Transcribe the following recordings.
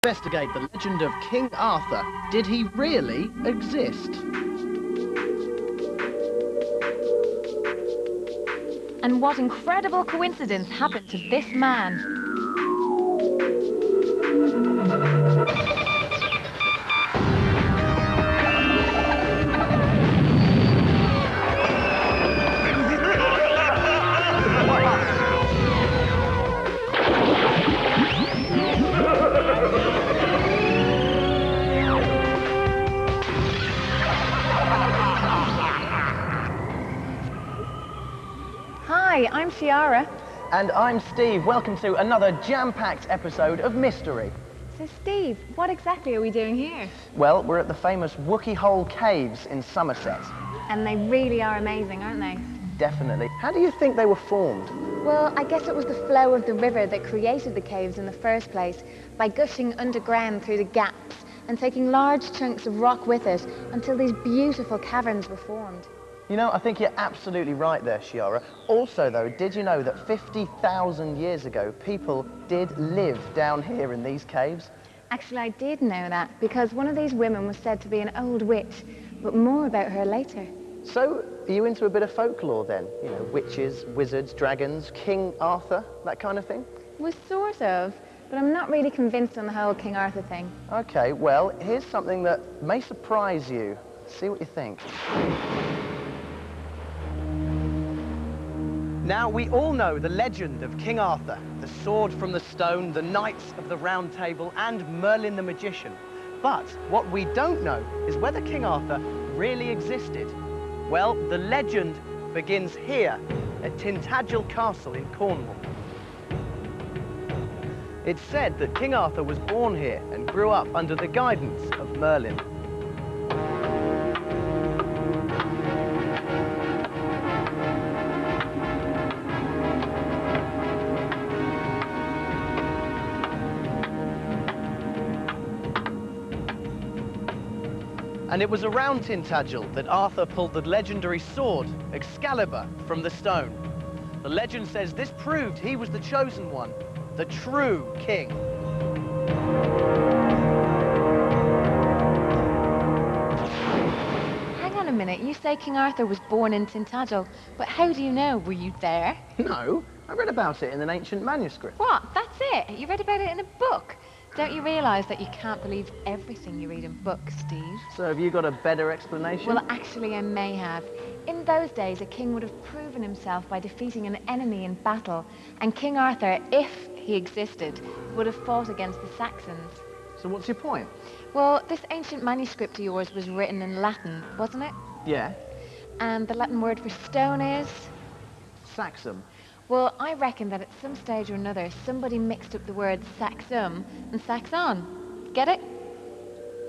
Investigate the legend of King Arthur. Did he really exist? And what incredible coincidence happened to this man? Hi, I'm Ciara. And I'm Steve. Welcome to another jam-packed episode of Mystery. So Steve, what exactly are we doing here? Well, we're at the famous Wookie Hole Caves in Somerset. And they really are amazing, aren't they? Definitely. How do you think they were formed? Well, I guess it was the flow of the river that created the caves in the first place by gushing underground through the gaps and taking large chunks of rock with it until these beautiful caverns were formed. You know, I think you're absolutely right there, Ciara. Also, though, did you know that 50,000 years ago, people did live down here in these caves? Actually, I did know that because one of these women was said to be an old witch, but more about her later. So, are you into a bit of folklore then? You know, witches, wizards, dragons, King Arthur, that kind of thing? Well, sort of, but I'm not really convinced on the whole King Arthur thing. Okay, well, here's something that may surprise you. See what you think. Now, we all know the legend of King Arthur, the sword from the stone, the knights of the Round Table, and Merlin the magician. But what we don't know is whether King Arthur really existed. Well, the legend begins here at Tintagel Castle in Cornwall. It's said that King Arthur was born here and grew up under the guidance of Merlin. And it was around Tintagel that Arthur pulled the legendary sword, Excalibur, from the stone. The legend says this proved he was the chosen one, the true king. Hang on a minute, you say King Arthur was born in Tintagel, but how do you know? Were you there? No, I read about it in an ancient manuscript. What? That's it? You read about it in a book? Don't you realise that you can't believe everything you read in books, Steve? So have you got a better explanation? Well, actually, I may have. In those days, a king would have proven himself by defeating an enemy in battle, and King Arthur, if he existed, would have fought against the Saxons. So what's your point? Well, this ancient manuscript of yours was written in Latin, wasn't it? Yeah. And the Latin word for stone is? Saxum. Well, I reckon that at some stage or another, somebody mixed up the words Saxum and Saxon. Get it?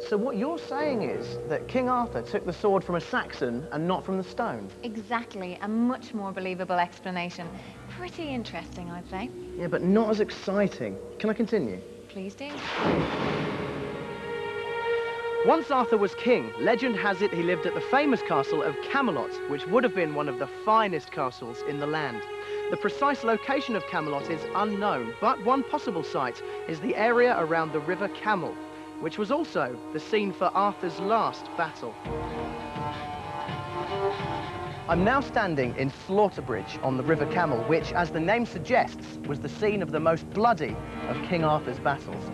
So what you're saying is that King Arthur took the sword from a Saxon and not from the stone? Exactly. A much more believable explanation. Pretty interesting, I'd say. Yeah, but not as exciting. Can I continue? Please do. Once Arthur was king, legend has it he lived at the famous castle of Camelot, which would have been one of the finest castles in the land. The precise location of Camelot is unknown, but one possible site is the area around the River Camel, which was also the scene for Arthur's last battle. I'm now standing in Slaughter-Bridge on the River Camel, which, as the name suggests, was the scene of the most bloody of King Arthur's battles.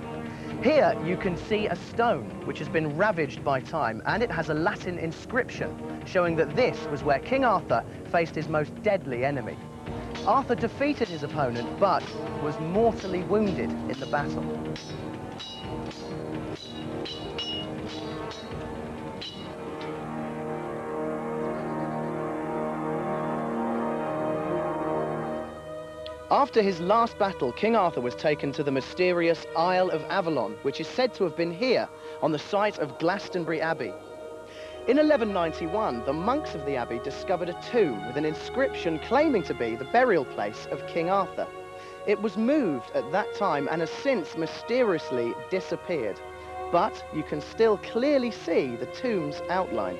Here you can see a stone which has been ravaged by time, and it has a Latin inscription showing that this was where King Arthur faced his most deadly enemy. Arthur defeated his opponent, but was mortally wounded in the battle. After his last battle, King Arthur was taken to the mysterious Isle of Avalon, which is said to have been here, on the site of Glastonbury Abbey. In 1191, the monks of the abbey discovered a tomb with an inscription claiming to be the burial place of King Arthur. It was moved at that time and has since mysteriously disappeared, but you can still clearly see the tomb's outline.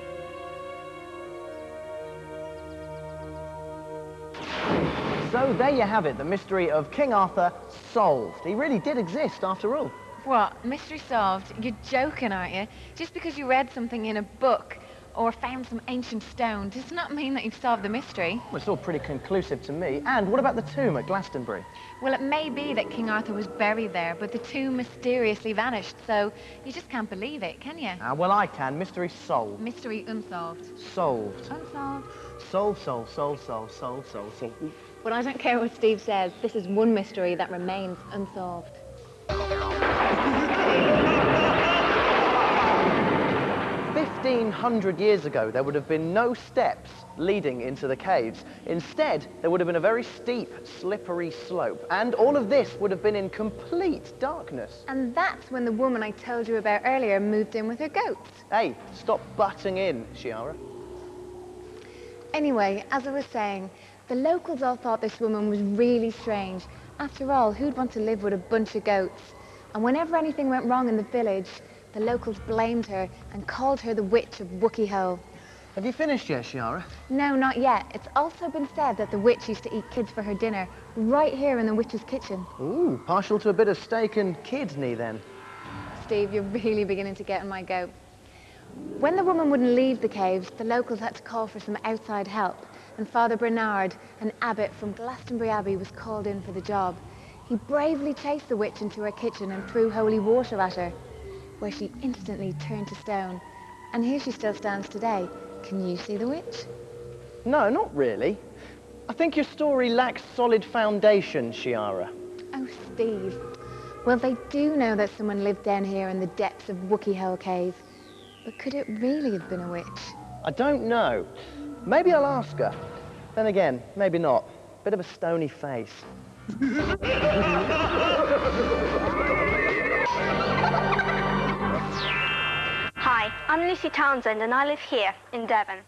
So there you have it, the mystery of King Arthur solved. He really did exist after all. What? Mystery solved? You're joking, aren't you? Just because you read something in a book or found some ancient stone does not mean that you've solved the mystery. Well, it's all pretty conclusive to me. And what about the tomb at Glastonbury? Well, it may be that King Arthur was buried there, but the tomb mysteriously vanished, so you just can't believe it, can you? Well, I can. Mystery solved. Mystery unsolved. Solved. Unsolved. Solved, solved, solved, solved, solved, solved, solved. Well, I don't care what Steve says. This is one mystery that remains unsolved. 1,500 years ago, there would have been no steps leading into the caves. Instead, there would have been a very steep, slippery slope. And all of this would have been in complete darkness. And that's when the woman I told you about earlier moved in with her goats. Hey, stop butting in, Chiara. Anyway, as I was saying, the locals all thought this woman was really strange. After all, who'd want to live with a bunch of goats? And whenever anything went wrong in the village, the locals blamed her and called her the Witch of Wookie Hole. Have you finished yet, Chiara? No, not yet. It's also been said that the witch used to eat kids for her dinner, right here in the witch's kitchen. Ooh, partial to a bit of steak and kidney, then. Steve, you're really beginning to get on my goat. When the woman wouldn't leave the caves, the locals had to call for some outside help, and Father Bernard, an abbot from Glastonbury Abbey, was called in for the job. He bravely chased the witch into her kitchen and threw holy water at her, where she instantly turned to stone. And here she still stands today. Can you see the witch? No, not really. I think your story lacks solid foundation, Chiara. Oh, Steve. Well, they do know that someone lived down here in the depths of Wookie Hole Cave. But could it really have been a witch? I don't know. Maybe I'll ask her. Then again, maybe not. Bit of a stony face. Hi, I'm Lucy Townsend and I live here in Devon.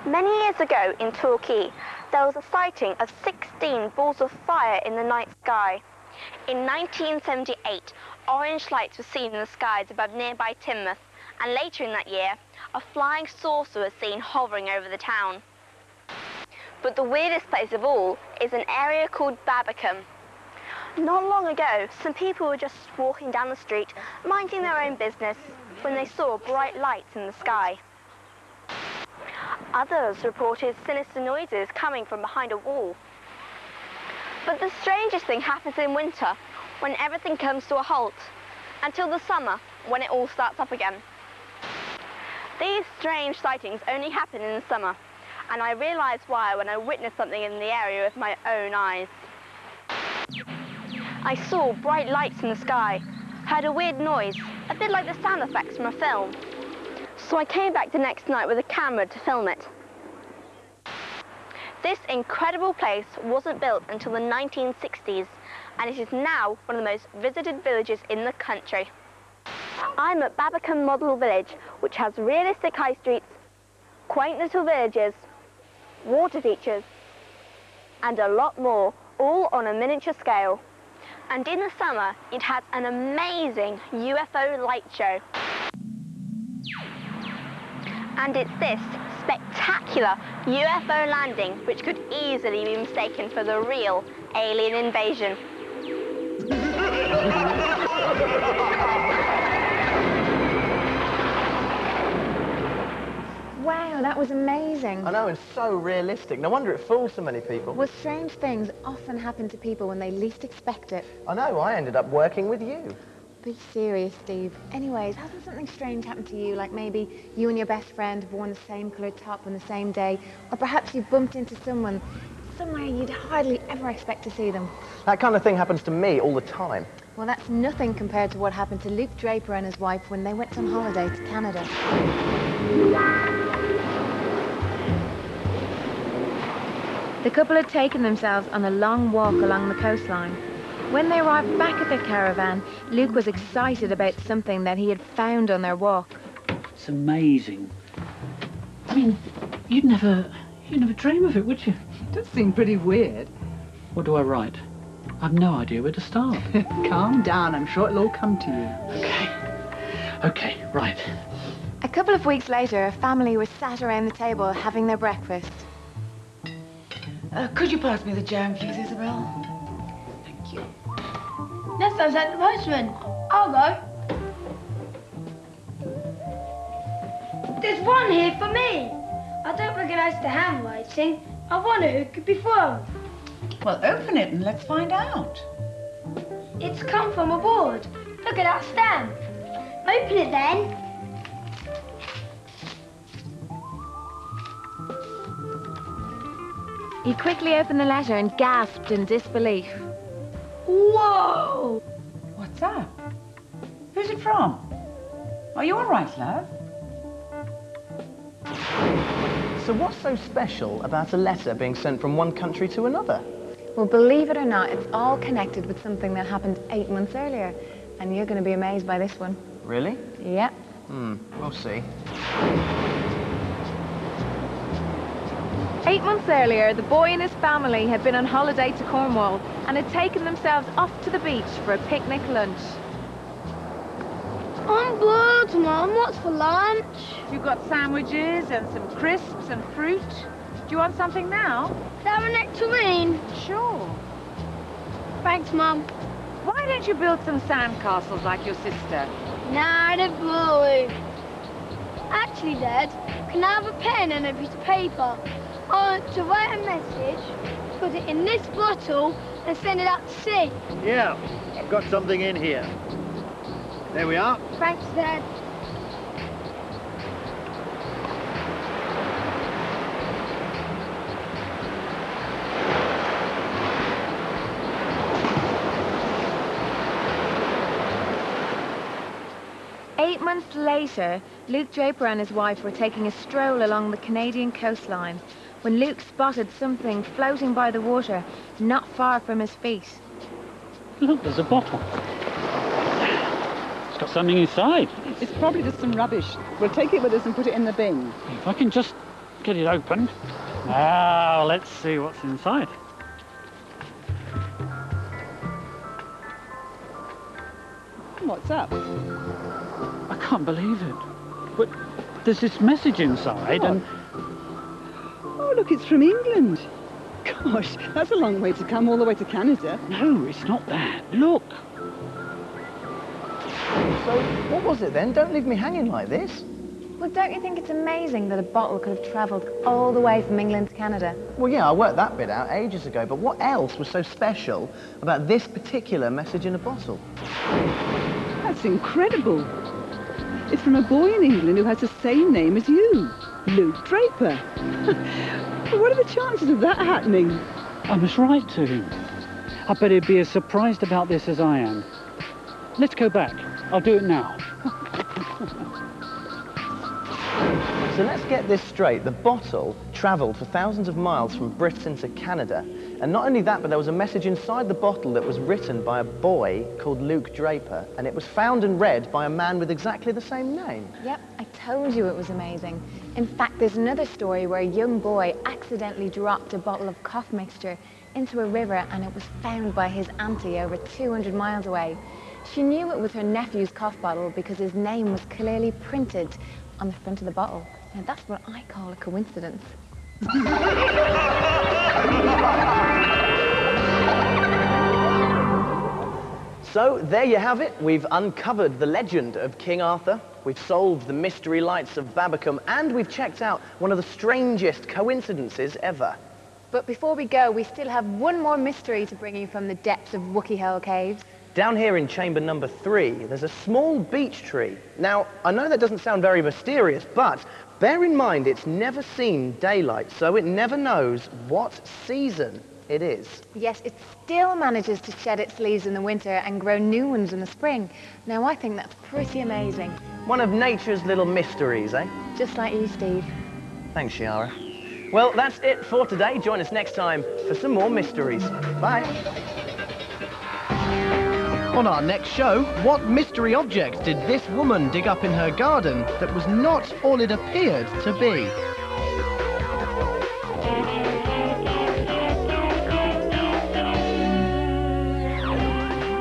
Many years ago in Torquay, there was a sighting of 16 balls of fire in the night sky. In 1978, orange lights were seen in the skies above nearby Teignmouth, and later in that year, a flying saucer was seen hovering over the town. But the weirdest place of all is an area called Babbacombe. Not long ago, some people were just walking down the street, minding their own business, when they saw bright lights in the sky. Others reported sinister noises coming from behind a wall. But the strangest thing happens in winter, when everything comes to a halt, until the summer, when it all starts up again. These strange sightings only happen in the summer, and I realised why when I witnessed something in the area with my own eyes. I saw bright lights in the sky, heard a weird noise, a bit like the sound effects from a film. So I came back the next night with a camera to film it. This incredible place wasn't built until the 1960s, and it is now one of the most visited villages in the country. I'm at Babbacombe Model Village, which has realistic high streets, quaint little villages, water features, and a lot more, all on a miniature scale. And in the summer, it has an amazing UFO light show. And it's this spectacular UFO landing which could easily be mistaken for the real alien invasion. Wow, that was amazing. I know, and so realistic. No wonder it fools so many people. Well, strange things often happen to people when they least expect it. I know, I ended up working with you. Be serious, Steve. Anyways, hasn't something strange happened to you? Like maybe you and your best friend have worn the same coloured top on the same day, or perhaps you bumped into someone somewhere you'd hardly ever expect to see them. That kind of thing happens to me all the time. Well, that's nothing compared to what happened to Luke Draper and his wife when they went on holiday to Canada. The couple had taken themselves on a long walk along the coastline. When they arrived back at their caravan, Luke was excited about something that he had found on their walk. It's amazing. I mean, you'd never dream of it, would you? It does seem pretty weird. What do I write? I've no idea where to start. Calm down, I'm sure it'll all come to you. Okay, right. A couple of weeks later, a family was sat around the table having their breakfast. Could you pass me the jam, please, Isabel? Thank you. That sounds like the postman. I'll go. There's one here for me. I don't recognise the handwriting. I wonder who it could be from. Well, open it and let's find out. It's come from aboard. Look at that stamp. Open it then. He quickly opened the letter and gasped in disbelief. Whoa! What's that? Who's it from? Are you all right, love? So what's so special about a letter being sent from one country to another? Well, believe it or not, it's all connected with something that happened 8 months earlier. And you're going to be amazed by this one. Really? Yep. We'll see. 8 months earlier, the boy and his family had been on holiday to Cornwall and had taken themselves off to the beach for a picnic lunch. I'm bored, Mum. What's for lunch? You've got sandwiches and some crisps and fruit. Do you want something now? Can I have a nectarine? Sure. Thanks, Mum. Why don't you build some sandcastles like your sister? Nah, the boy. Actually, Dad, can I have a pen and a piece of paper? I want to write a message, put it in this bottle, and send it out to sea. Yeah, I've got something in here. There we are. Thanks, Dad. Eight months later, Luke Draper and his wife were taking a stroll along the Canadian coastline when Luke spotted something floating by the water not far from his feet. Look, there's a bottle. It's got something inside. It's probably just some rubbish. We'll take it with us and put it in the bin. If I can just get it open. Now, let's see what's inside. What's up? I can't believe it. But there's this message inside and... Oh, look, it's from England. Gosh, that's a long way to come, all the way to Canada. No, it's not that. Look. So what was it then? Don't leave me hanging like this. Well, don't you think it's amazing that a bottle could have travelled all the way from England to Canada? Well, yeah, I worked that bit out ages ago, but what else was so special about this particular message in a bottle? That's incredible. It's from a boy in England who has the same name as you, Luke Draper. What are the chances of that happening? I must write to him. I bet he'd be as surprised about this as I am. Let's go back. I'll do it now. So let's get this straight. The bottle travelled for thousands of miles from Britain to Canada. And not only that, but there was a message inside the bottle that was written by a boy called Luke Draper. And it was found and read by a man with exactly the same name. Yep, I told you it was amazing. In fact, there's another story where a young boy accidentally dropped a bottle of cough mixture into a river and it was found by his auntie over 200 miles away. She knew it was her nephew's cough bottle because his name was clearly printed on the front of the bottle. Now that's what I call a coincidence. So there you have it. We've uncovered the legend of King Arthur. We've solved the mystery lights of Babbacombe, and we've checked out one of the strangest coincidences ever. But before we go, we still have one more mystery to bring you from the depths of Wookie Hole Caves. Down here in chamber number 3, there's a small beech tree. Now, I know that doesn't sound very mysterious, but bear in mind it's never seen daylight, so it never knows what season it is. Yes, it still manages to shed its leaves in the winter and grow new ones in the spring. Now, I think that's pretty amazing. One of nature's little mysteries, eh? Just like you, Steve. Thanks, Shiara. Well, that's it for today. Join us next time for some more mysteries. Bye. On our next show, what mystery object did this woman dig up in her garden that was not all it appeared to be?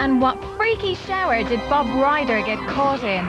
And what freaky shower did Bob Ryder get caught in?